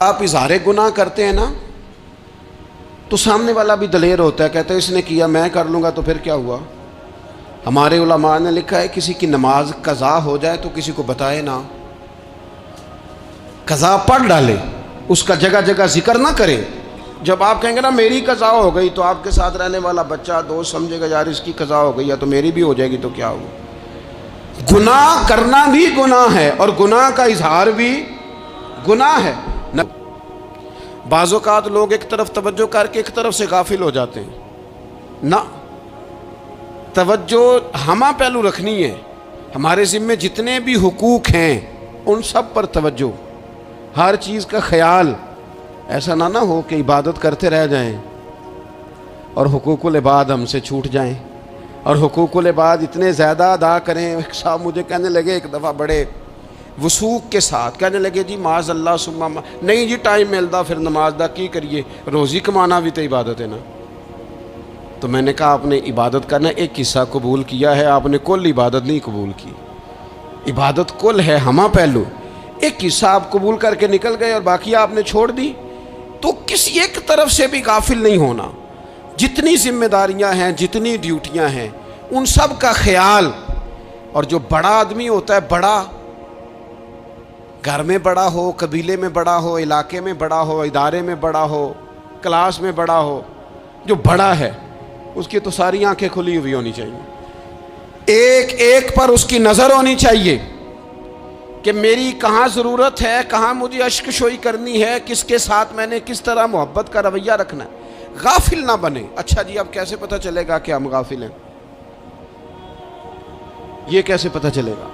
آپ اظہار گناہ کرتے ہیں نا تو سامنے والا بھی دلیر ہوتا ہے، کہتا ہے اس نے کیا میں کر لوں گا تو پھر کیا ہوا۔ ہمارے علماء نے لکھا ہے کسی کی نماز قضا ہو جائے تو کسی کو بتائے نہ، قضا پڑھ ڈالے، اس کا جگہ جگہ ذکر نہ کرے۔ جب آپ کہیں گے نا میری قضا ہو گئی تو آپ کے ساتھ رہنے والا بچہ دوست سمجھے گا یار اس کی قضا ہو گئی ہے تو میری بھی ہو جائے گی تو کیا ہوگا۔ گناہ کرنا بھی گناہ ہے اور گناہ کا اظہار بھی گناہ ہے۔ بعض اوقات لوگ ایک طرف توجہ کر کے ایک طرف سے غافل ہو جاتے ہیں، نہ، توجہ ہمہ پہلو رکھنی ہے۔ ہمارے ذمے جتنے بھی حقوق ہیں ان سب پر توجہ، ہر چیز کا خیال، ایسا نہ ہو کہ عبادت کرتے رہ جائیں اور حقوق العباد ہم سے چھوٹ جائیں، اور حقوق العباد اتنے زیادہ ادا کریں۔ ایک صاحب مجھے کہنے لگے ایک دفعہ بڑے وثوق کے ساتھ کہنے لگے جی معاذ اللہ ثم نہیں جی ٹائم ملتا پھر نماز دا کی کریے، روزی کمانا بھی تو عبادت ہے نا۔ تو میں نے کہا آپ نے عبادت کرنا ایک حصہ قبول کیا ہے، آپ نے کل عبادت نہیں قبول کی۔ عبادت کل ہے ہمہ پہلو، ایک حصہ آپ قبول کر کے نکل گئے اور باقی آپ نے چھوڑ دی۔ تو کسی ایک طرف سے بھی غافل نہیں ہونا، جتنی ذمہ داریاں ہیں جتنی ڈیوٹیاں ہیں ان سب کا خیال۔ اور جو بڑا آدمی ہوتا ہے، بڑا گھر میں بڑا ہو، قبیلے میں بڑا ہو، علاقے میں بڑا ہو، ادارے میں بڑا ہو، کلاس میں بڑا ہو، جو بڑا ہے اس کی تو ساری آنکھیں کھلی ہوئی ہونی چاہیے، ایک ایک پر اس کی نظر ہونی چاہیے کہ میری کہاں ضرورت ہے، کہاں مجھے اشک شوئی کرنی ہے، کس کے ساتھ میں نے کس طرح محبت کا رویہ رکھنا ہے، غافل نہ بنے۔ اچھا جی اب کیسے پتہ چلے گا کہ ہم غافل ہیں؟ یہ کیسے پتہ چلے گا؟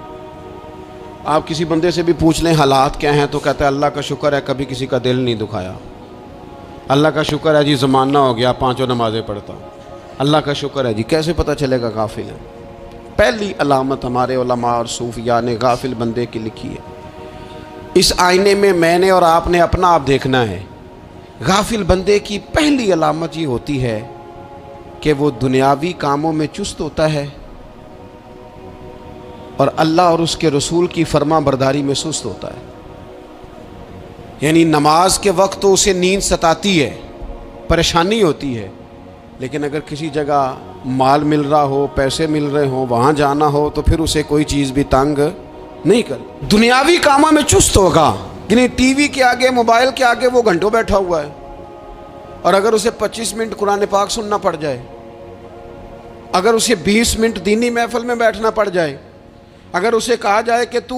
آپ کسی بندے سے بھی پوچھ لیں حالات کیا ہیں تو کہتا ہے اللہ کا شکر ہے کبھی کسی کا دل نہیں دکھایا، اللہ کا شکر ہے جی زمانہ ہو گیا پانچوں نمازیں پڑھتا، اللہ کا شکر ہے جی۔ کیسے پتہ چلے گا غافل ہے؟ پہلی علامت ہمارے علماء اور صوفیاء نے غافل بندے کی لکھی ہے۔ اس آئینے میں نے اور آپ نے اپنا آپ دیکھنا ہے۔ غافل بندے کی پہلی علامت یہ ہوتی ہے کہ وہ دنیاوی کاموں میں چست ہوتا ہے اور اللہ اور اس کے رسول کی فرما برداری میں سست ہوتا ہے۔ یعنی نماز کے وقت تو اسے نیند ستاتی ہے، پریشانی ہوتی ہے، لیکن اگر کسی جگہ مال مل رہا ہو، پیسے مل رہے ہوں، وہاں جانا ہو تو پھر اسے کوئی چیز بھی تنگ نہیں کر۔ دنیاوی کاموں میں چست ہوگا، یعنی ٹی وی کے آگے، موبائل کے آگے وہ گھنٹوں بیٹھا ہوا ہے، اور اگر اسے 25 منٹ قرآن پاک سننا پڑ جائے، اگر اسے 20 منٹ دینی محفل میں بیٹھنا پڑ جائے، اگر اسے کہا جائے کہ تو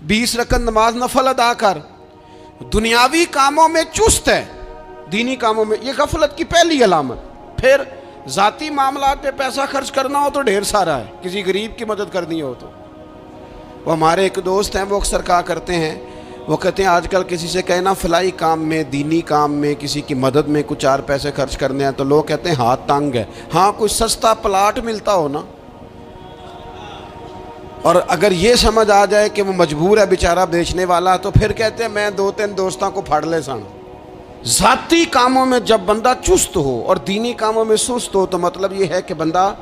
20 رکعت نماز نفل ادا کر، دنیاوی کاموں میں چست ہے، دینی کاموں میں، یہ غفلت کی پہلی علامت۔ پھر ذاتی معاملات پہ پیسہ خرچ کرنا ہو تو ڈھیر سارا ہے، کسی غریب کی مدد کرنی ہو تو۔ وہ ہمارے ایک دوست ہیں، وہ اکثر کہا کرتے ہیں، وہ کہتے ہیں آج کل کسی سے کہنا فلائی کام میں، دینی کام میں، کسی کی مدد میں کچھ 4 پیسے خرچ کرنے ہیں تو لوگ کہتے ہیں ہاتھ تنگ ہے۔ ہاں کوئی سستا پلاٹ ملتا ہو نا، اور اگر یہ سمجھ آ جائے کہ وہ مجبور ہے بیچارہ بیچنے والا، تو پھر کہتے ہیں میں 2-3 دوستوں کو پھاڑ لے سن۔ ذاتی کاموں میں جب بندہ چست ہو اور دینی کاموں میں سست ہو تو مطلب یہ ہے کہ بندہ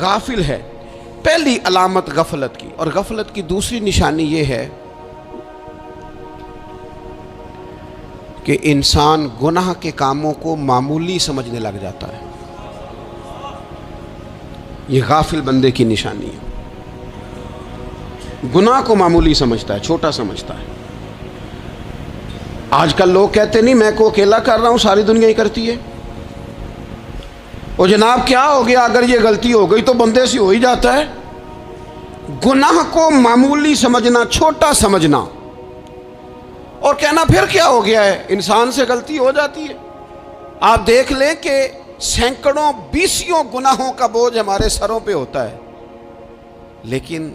غافل ہے۔ پہلی علامت غفلت کی۔ اور غفلت کی دوسری نشانی یہ ہے کہ انسان گناہ کے کاموں کو معمولی سمجھنے لگ جاتا ہے، یہ غافل بندے کی نشانی ہے۔ گناہ کو معمولی سمجھتا ہے، چھوٹا سمجھتا ہے۔ آج کل لوگ کہتے نہیں میں کو اکیلا کر رہا ہوں، ساری دنیا ہی کرتی ہے۔ اور جناب کیا ہو گیا اگر یہ غلطی ہو گئی تو بندے سے ہو ہی جاتا ہے۔ گناہ کو معمولی سمجھنا، چھوٹا سمجھنا اور کہنا پھر کیا ہو گیا ہے، انسان سے غلطی ہو جاتی ہے۔ آپ دیکھ لیں کہ سینکڑوں بیسیوں گناہوں کا بوجھ ہمارے سروں پہ ہوتا ہے، لیکن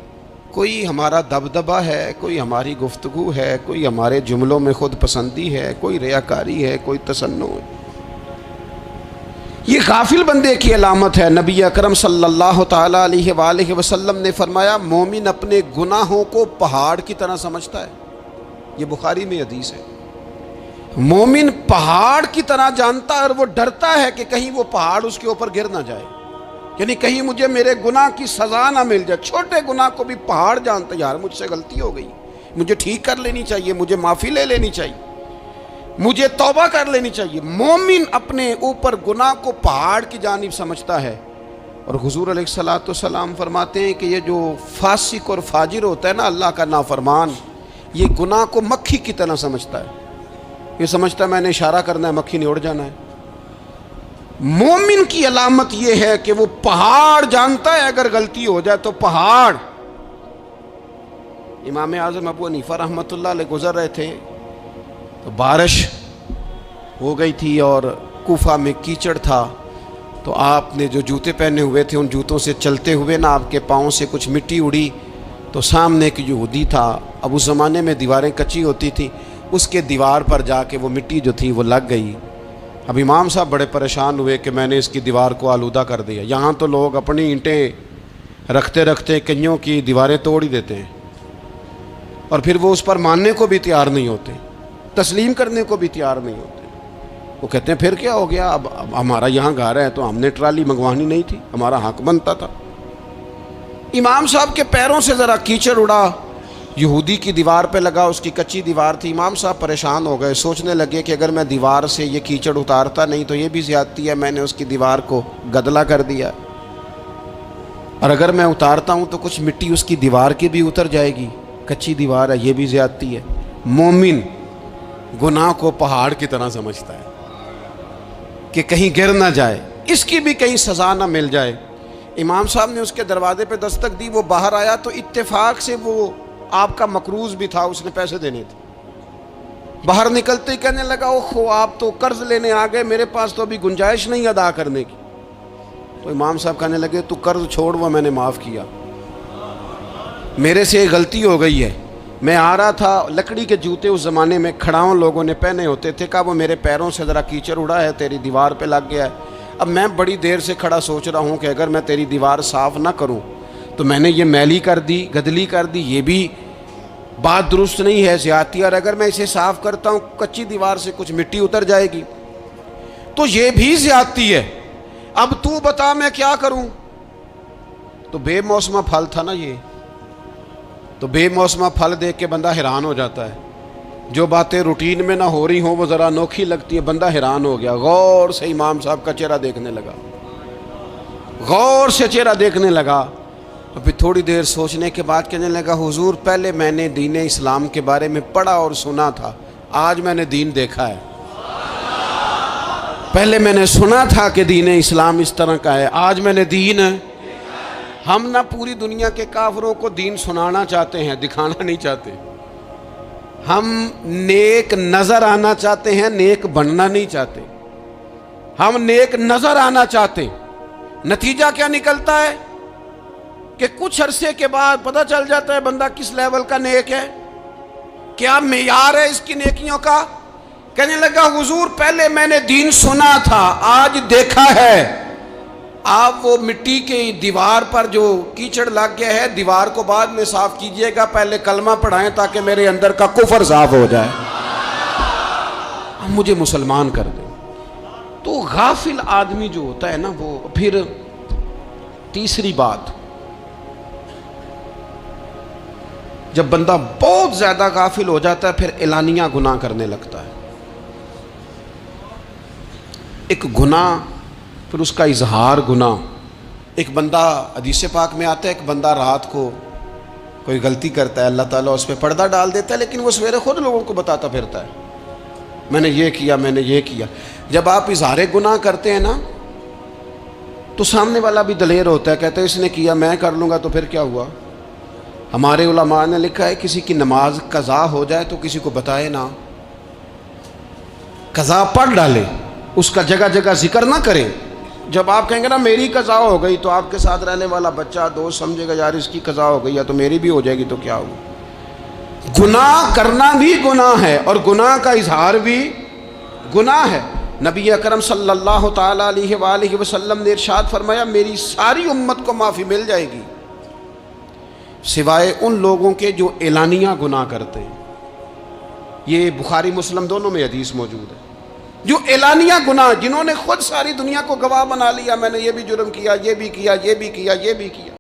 کوئی ہمارا دبدبہ ہے، کوئی ہماری گفتگو ہے، کوئی ہمارے جملوں میں خود پسندی ہے، کوئی ریاکاری ہے، کوئی تصنع ہے۔ یہ غافل بندے کی علامت ہے۔ نبی اکرم صلی اللہ تعالیٰ علیہ وآلہ وسلم نے فرمایا مومن اپنے گناہوں کو پہاڑ کی طرح سمجھتا ہے، یہ بخاری میں حدیث ہے۔ مومن پہاڑ کی طرح جانتا ہے اور وہ ڈرتا ہے کہ کہیں وہ پہاڑ اس کے اوپر گر نہ جائے، یعنی کہیں مجھے میرے گناہ کی سزا نہ مل جائے۔ چھوٹے گناہ کو بھی پہاڑ جانتا ہے، یار مجھ سے غلطی ہو گئی، مجھے ٹھیک کر لینی چاہیے، مجھے معافی لے لینی چاہیے۔ مجھے توبہ کر لینی چاہیے۔ مومن اپنے اوپر گناہ کو پہاڑ کی جانب سمجھتا ہے، اور حضور علیہ الصلوۃ والسلام فرماتے ہیں کہ یہ جو فاسق اور فاجر ہوتا ہے نا، اللہ کا نافرمان، یہ گناہ کو مکھی کی طرح سمجھتا ہے۔ یہ سمجھتا ہے میں نے اشارہ کرنا ہے، مکھی نے اڑ جانا ہے۔ مومن کی علامت یہ ہے کہ وہ پہاڑ جانتا ہے، اگر غلطی ہو جائے تو پہاڑ۔ امام اعظم ابو حنیفہ رحمۃ اللہ علیہ گزر رہے تھے تو بارش ہو گئی تھی اور کوفہ میں کیچڑ تھا، تو آپ نے جو جوتے پہنے ہوئے تھے ان جوتوں سے چلتے ہوئے نا آپ کے پاؤں سے کچھ مٹی اڑی، تو سامنے ایک یہودی تھا، اب اس زمانے میں دیواریں کچی ہوتی تھی، اس کے دیوار پر جا کے وہ مٹی جو تھی وہ لگ گئی۔ اب امام صاحب بڑے پریشان ہوئے کہ میں نے اس کی دیوار کو آلودہ کر دیا۔ یہاں تو لوگ اپنی اینٹیں رکھتے رکھتے کئیوں کی دیواریں توڑ ہی دیتے ہیں، اور پھر وہ اس پر ماننے کو بھی تیار نہیں ہوتے، تسلیم کرنے کو بھی تیار نہیں ہوتے۔ وہ کہتے ہیں پھر کیا ہو گیا، اب ہمارا یہاں گھر ہے تو ہم نے ٹرالی منگوانی نہیں تھی، ہمارا حق بنتا تھا۔ امام صاحب کے پیروں سے ذرا کیچڑ اڑا، یہودی کی دیوار پہ لگا، اس کی کچی دیوار تھی۔ امام صاحب پریشان ہو گئے، سوچنے لگے کہ اگر میں دیوار سے یہ کیچڑ اتارتا نہیں تو یہ بھی زیادتی ہے، میں نے اس کی دیوار کو گدلا کر دیا، اور اگر میں اتارتا ہوں تو کچھ مٹی اس کی دیوار کی بھی اتر جائے گی، کچی دیوار ہے، یہ بھی زیادتی ہے۔ مومن گناہ کو پہاڑ کی طرح سمجھتا ہے کہ کہیں گر نہ جائے، اس کی بھی کہیں سزا نہ مل جائے۔ امام صاحب نے اس کے دروازے پہ دستک دی، وہ باہر آیا تو اتفاق سے وہ آپ کا مقروض بھی تھا، اس نے پیسے دینے تھے۔ باہر نکلتے ہی کہنے لگا اوہ آپ تو قرض لینے آ گئے، میرے پاس تو ابھی گنجائش نہیں ادا کرنے کی۔ تو امام صاحب کہنے لگے تو قرض چھوڑ، وہ میں نے معاف کیا، میرے سے ایک غلطی ہو گئی ہے۔ میں آ رہا تھا، لکڑی کے جوتے اس زمانے میں کھڑاؤں لوگوں نے پہنے ہوتے تھے، کہا وہ میرے پیروں سے ذرا کیچڑ اڑا ہے، تیری دیوار پہ لگ گیا ہے۔ اب میں بڑی دیر سے کھڑا سوچ رہا ہوں کہ اگر میں تیری دیوار صاف نہ کروں تو میں نے یہ میلی کر دی، گدلی کر دی، یہ بھی بات درست نہیں ہے، زیادتی، اور اگر میں اسے صاف کرتا ہوں کچی دیوار سے کچھ مٹی اتر جائے گی تو یہ بھی زیادتی ہے، اب تو بتا میں کیا کروں۔ تو بے موسمہ پھل تھا نا یہ، تو بے موسمہ پھل دیکھ کے بندہ حیران ہو جاتا ہے، جو باتیں روٹین میں نہ ہو رہی ہوں وہ ذرا انوکھی لگتی ہے، بندہ حیران ہو گیا، غور سے امام صاحب کا چہرہ دیکھنے لگا، غور سے چہرہ دیکھنے لگا، تو پھر تھوڑی دیر سوچنے کے بعد کہنے لگا حضور پہلے میں نے دین اسلام کے بارے میں پڑھا اور سنا تھا، آج میں نے دین دیکھا ہے۔ پہلے میں نے سنا تھا کہ دین اسلام اس طرح کا ہے، آج میں نے دین۔ ہم نہ پوری دنیا کے کافروں کو دین سنانا چاہتے ہیں، دکھانا نہیں چاہتے، ہم نیک نظر آنا چاہتے ہیں، نیک بننا نہیں چاہتے، ہم نیک نظر آنا چاہتے ہیں۔ نتیجہ کیا نکلتا ہے کہ کچھ عرصے کے بعد پتہ چل جاتا ہے بندہ کس لیول کا نیک ہے، کیا معیار ہے اس کی نیکیوں کا۔ کہنے لگا حضور پہلے میں نے دین سنا تھا، آج دیکھا ہے۔ آپ وہ مٹی کی دیوار پر جو کیچڑ لگ گیا ہے، دیوار کو بعد میں صاف کیجئے گا، پہلے کلمہ پڑھائیں تاکہ میرے اندر کا کفر صاف ہو جائے، مجھے مسلمان کر دیں۔ تو غافل آدمی جو ہوتا ہے نا، وہ پھر تیسری بات، جب بندہ بہت زیادہ غافل ہو جاتا ہے پھر اعلانیہ گناہ کرنے لگتا ہے۔ ایک گناہ، پھر اس کا اظہار گناہ۔ ایک بندہ، حدیث پاک میں آتا ہے، ایک بندہ رات کو کوئی غلطی کرتا ہے، اللہ تعالیٰ اس پہ پردہ ڈال دیتا ہے، لیکن وہ سویرے خود لوگوں کو بتاتا پھرتا ہے میں نے یہ کیا، میں نے یہ کیا۔ جب آپ اظہار گناہ کرتے ہیں نا تو سامنے والا بھی دلیر ہوتا ہے، کہتا ہے اس نے کیا میں کر لوں گا، تو پھر کیا ہوا۔ ہمارے علماء نے لکھا ہے کسی کی نماز قضا ہو جائے تو کسی کو بتائے نہ، قضا پڑھ ڈالے، اس کا جگہ جگہ ذکر نہ کرے۔ جب آپ کہیں گے نا میری قضا ہو گئی تو آپ کے ساتھ رہنے والا بچہ دوست سمجھے گا یار اس کی قضا ہو گئی یا تو میری بھی ہو جائے گی تو کیا ہوگا۔ گناہ کرنا بھی گناہ ہے اور گناہ کا اظہار بھی گناہ ہے۔ نبی اکرم صلی اللہ تعالیٰ علیہ وآلہ وسلم نے ارشاد فرمایا میری ساری امت کو معافی مل جائے گی سوائے ان لوگوں کے جو اعلانیہ گناہ کرتے ہیں۔ یہ بخاری مسلم دونوں میں حدیث موجود ہے۔ جو اعلانیہ گناہ، جنہوں نے خود ساری دنیا کو گواہ بنا لیا، میں نے یہ بھی جرم کیا، یہ بھی کیا، یہ بھی کیا، یہ بھی کیا،